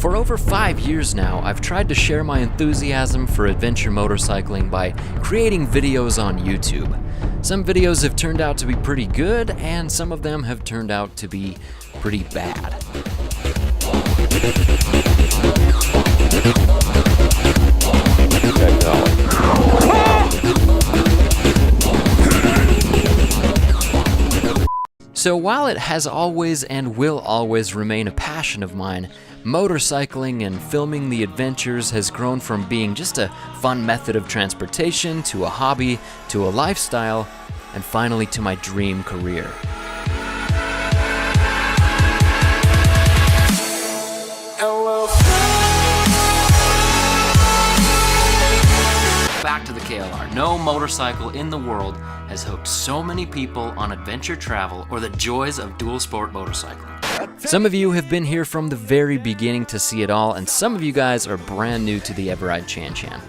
For over 5 years now, I've tried to share my enthusiasm for adventure motorcycling by creating videos on YouTube. Some videos have turned out to be pretty good, and some of them have turned out to be pretty bad. So while it has always and will always remain a passion of mine, motorcycling and filming the adventures has grown from being just a fun method of transportation to a hobby to a lifestyle and finally to my dream career. Back to the KLR. No motorcycle in the world has hooked so many people on adventure travel or the joys of dual sport motorcycling. Some of you have been here from the very beginning to see it all, and some of you guys are brand new to the eveRide Chan Chan.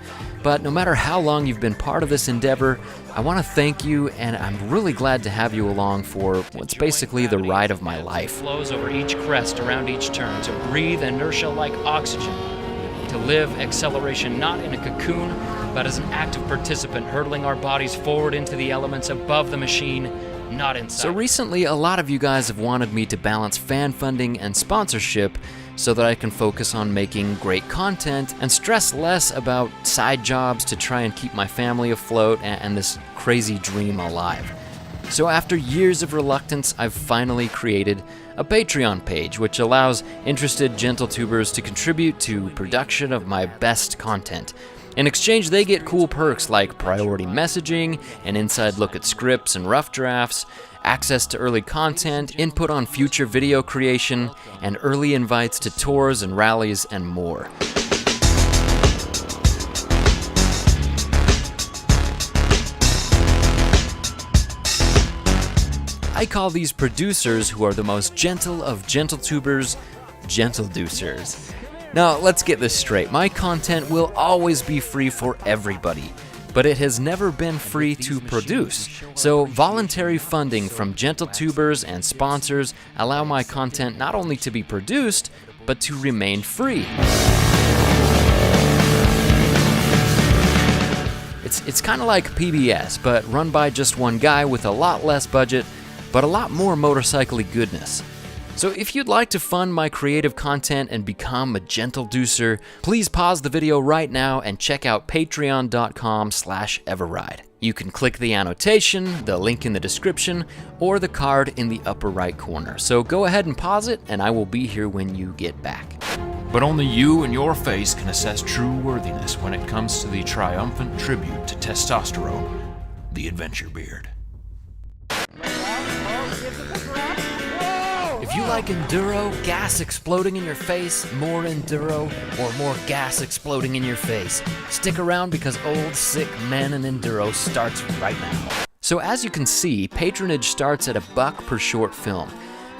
But no matter how long you've been part of this endeavor, I want to thank you, and I'm really glad to have you along for what's basically the ride of my life. Flows over each crest, around each turn, to breathe inertia like oxygen, to live acceleration not in a cocoon, but as an active participant hurtling our bodies forward into the elements above the machine, not inside. So recently, a lot of you guys have wanted me to balance fan funding and sponsorship so that I can focus on making great content and stress less about side jobs to try and keep my family afloat and this crazy dream alive. So after years of reluctance, I've finally created a Patreon page which allows interested gentle tubers to contribute to production of my best content. In exchange, they get cool perks like priority messaging, an inside look at scripts and rough drafts, access to early content, input on future video creation, and early invites to tours and rallies and more. I call these producers, who are the most gentle of gentle tubers, gentleducers. Now, let's get this straight. My content will always be free for everybody, but it has never been free to produce. So voluntary funding from gentle tubers and sponsors allow my content not only to be produced, but to remain free. It's kind of like PBS, but run by just one guy with a lot less budget, but a lot more motorcycly goodness. So if you'd like to fund my creative content and become a gentleducer, please pause the video right now and check out patreon.com/eveRide. You can click the annotation, the link in the description, or the card in the upper right corner. So go ahead and pause it, and I will be here when you get back. But only you and your face can assess true worthiness when it comes to the triumphant tribute to testosterone, the adventure beard. If you like enduro, gas exploding in your face, more enduro, or more gas exploding in your face, stick around because Old Sick Men in Enduro starts right now. So as you can see, patronage starts at $1 per short film,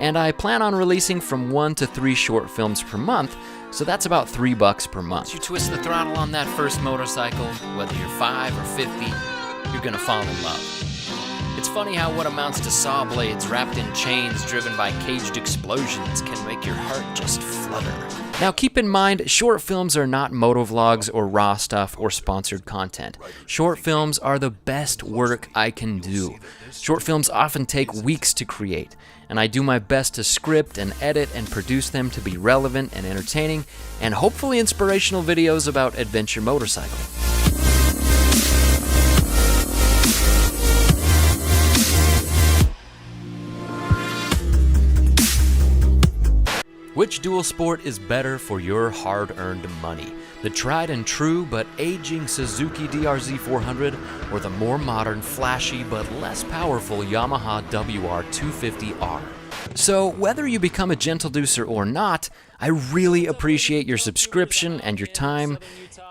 and I plan on releasing from 1 to 3 short films per month, so that's about $3 per month. Once you twist the throttle on that first motorcycle, whether you're 5 or 50, you're gonna fall in love. It's funny how what amounts to saw blades wrapped in chains driven by caged explosions can make your heart just flutter. Now keep in mind, short films are not motovlogs or raw stuff or sponsored content. Short films are the best work I can do. Short films often take weeks to create, and I do my best to script and edit and produce them to be relevant and entertaining, and hopefully inspirational videos about adventure motorcycling. Which dual sport is better for your hard-earned money? The tried and true but aging Suzuki DRZ 400 or the more modern, flashy but less powerful Yamaha WR250R? So whether you become a gentleducer or not, I really appreciate your subscription and your time.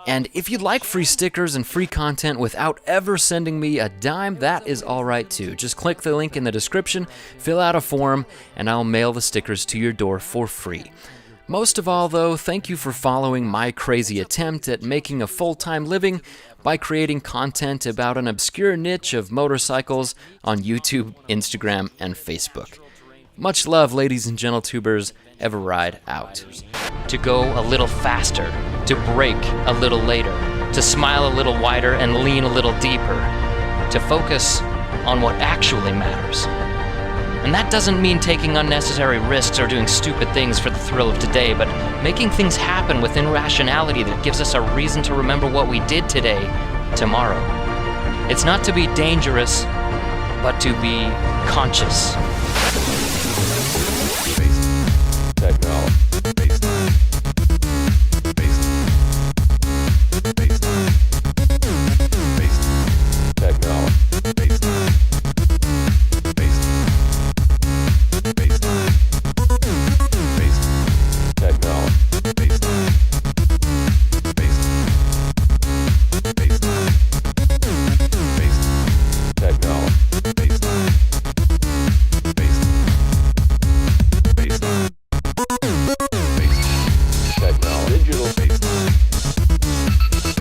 And if you'd like free stickers and free content without ever sending me a dime, that is alright too. Just click the link in the description, fill out a form, and I'll mail the stickers to your door for free. Most of all though, thank you for following my crazy attempt at making a full-time living by creating content about an obscure niche of motorcycles on YouTube, Instagram, and Facebook. Much love, ladies and gentletubers. eveRide out. to go a little faster, to brake a little later, to smile a little wider and lean a little deeper, to focus on what actually matters. And that doesn't mean taking unnecessary risks or doing stupid things for the thrill of today, but making things happen within rationality that gives us a reason to remember what we did today, tomorrow. It's not to be dangerous, but to be conscious.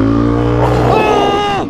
Digital